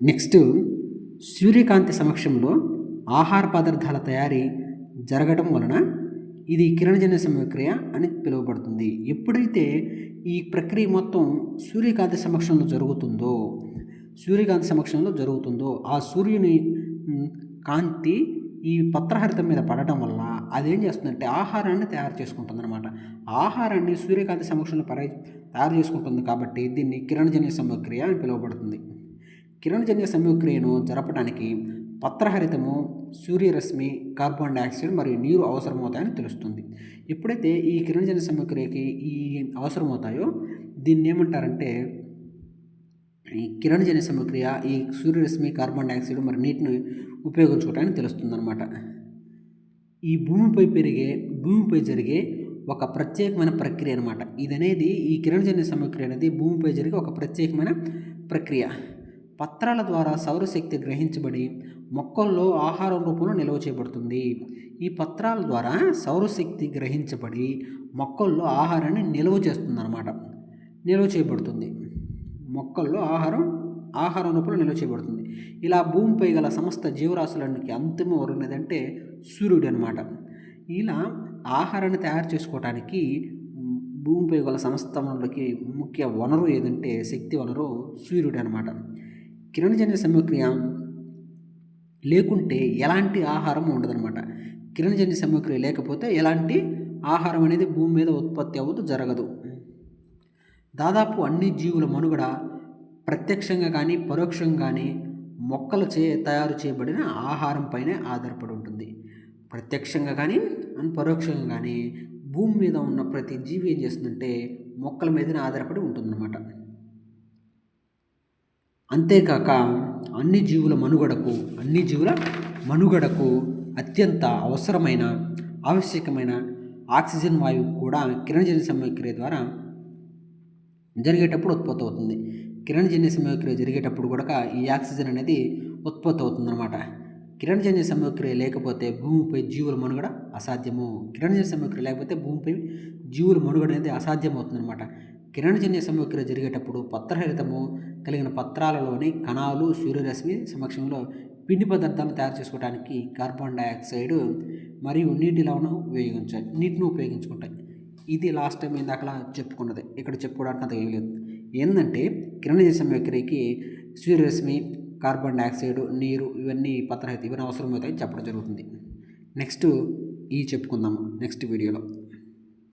Next సూర్యకాంతి సమక్షంలో ఆహార పదార్థాల తయారీ జరగడం వలన ఇది కిరణజన్య సమక్రియ అని పిలువబడుతుంది. ఎప్పుడైతే ఈ ప్రక్రియ మొత్తం సూర్యకాంతి సమక్షంలో జరుగుతుందో ఆ సూర్యుని కాంతి ఈ పత్రహరితం మీద పడటం వల్ల అదేం చేస్తుందంటే ఆహారాన్ని తయారు చేసుకుంటుంది అనమాట. ఆహారాన్ని సూర్యకాంతి సమక్షంలో తయారు చేసుకుంటుంది కాబట్టి దీన్ని కిరణజన్య సమక్రియ అని పిలువబడుతుంది. కిరణజన్య సమక్రియను జరపడానికి పత్రహరితము, సూర్యరశ్మి, కార్బన్ డైఆక్సైడ్ మరియు నీరు అవసరమవుతాయని తెలుస్తుంది. ఎప్పుడైతే ఈ కిరణజన్య సమక్రియకి ఈ అవసరమవుతాయో దీన్ని ఏమంటారంటే ఈ కిరణజన్య సమక్రియ ఈ సూర్యరశ్మి, కార్బన్ డైఆక్సైడ్ మరియు నీటిని ఉపయోగించుకోవటానికి తెలుస్తుంది అనమాట. ఈ భూమిపై జరిగే ఒక ప్రత్యేకమైన ప్రక్రియ అనమాట. ఇదనేది ఈ కిరణజన్య సమక్రియ అనేది భూమిపై జరిగే ఒక ప్రత్యేకమైన ప్రక్రియ. పత్రాల ద్వారా సౌరశక్తి గ్రహించబడి మొక్కల్లో ఆహారం రూపంలో నిల్వ చేయబడుతుంది. ఈ పత్రాల ద్వారా సౌరశక్తి గ్రహించబడి మొక్కల్లో ఆహారాన్ని నిల్వ చేయబడుతుంది. మొక్కల్లో ఆహారం రూపంలో నిల్వ చేయబడుతుంది. ఇలా భూమిపై గల సమస్త జీవరాశులకి అంతిమ వనరు ఏదంటే సూర్యుడు అనమాట. ఇలా ఆహారాన్ని తయారు చేసుకోవటానికి భూమిపై గల సమస్త వనరులకి ముఖ్య వనరు ఏదంటే శక్తి వనరు సూర్యుడు అనమాట. కిరణజన్య సమక్రియ లేకుంటే ఎలాంటి ఆహారం ఉండదన్నమాట. కిరణజన్య సమక్రియ లేకపోతే ఎలాంటి ఆహారం అనేది భూమి మీద ఉత్పత్తి జరగదు. దాదాపు అన్ని జీవుల మనుగడ ప్రత్యక్షంగా కానీ పరోక్షంగా కానీ మొక్కలచే తయారు చేయబడిన ఆహారం పైనే ఆధారపడి ఉంటుంది. ప్రత్యక్షంగా కానీ పరోక్షంగా కానీ భూమి మీద ఉన్న ప్రతి జీవి ఏం చేస్తుందంటే మొక్కల మీదనే ఆధారపడి ఉంటుందన్నమాట. అంతేకాక అన్ని జీవుల మనుగడకు అత్యంత ఆవశ్యకమైన ఆక్సిజన్ వాయువు కూడా కిరణజన్య సమక్రియ ద్వారా జరిగేటప్పుడు ఉత్పత్తి అవుతుంది. కిరణజన్య సమక్రియ జరిగేటప్పుడు కూడా ఈ ఆక్సిజన్ అనేది ఉత్పత్తి అవుతుందన్నమాట. కిరణజన్య సమక్రియ లేకపోతే భూమిపై జీవుల మనుగడ అసాధ్యము. కిరణజన్య సమక్రియ లేకపోతే భూమిపై జీవుల మనుగడ అనేది అసాధ్యమవుతుందన్నమాట. కిరణజన్య సమక్రియ జరిగేటప్పుడు పత్రహరితము కలిగిన పత్రాలలోని కణాలు సూర్యరశ్మి సమక్షంలో పిండి పదార్థాలను తయారు చేసుకోవడానికి కార్బన్ డైఆక్సైడ్ మరియు నీటిని ఉపయోగించుకుంటాయి. ఇది లాస్ట్ టైం ఇందాకలా చెప్పుకున్నది. ఇక్కడ చెప్పుకోవడానికి అంత ఏం లేదు. ఏంటంటే కిరణజన్య సమక్రియకి సూర్యరశ్మి, కార్బన్ డైఆక్సైడ్, నీరు ఇవన్నీ అవసరమవుతాయని చెప్పడం జరుగుతుంది. నెక్స్ట్ చెప్పుకుందాము నెక్స్ట్ వీడియోలో.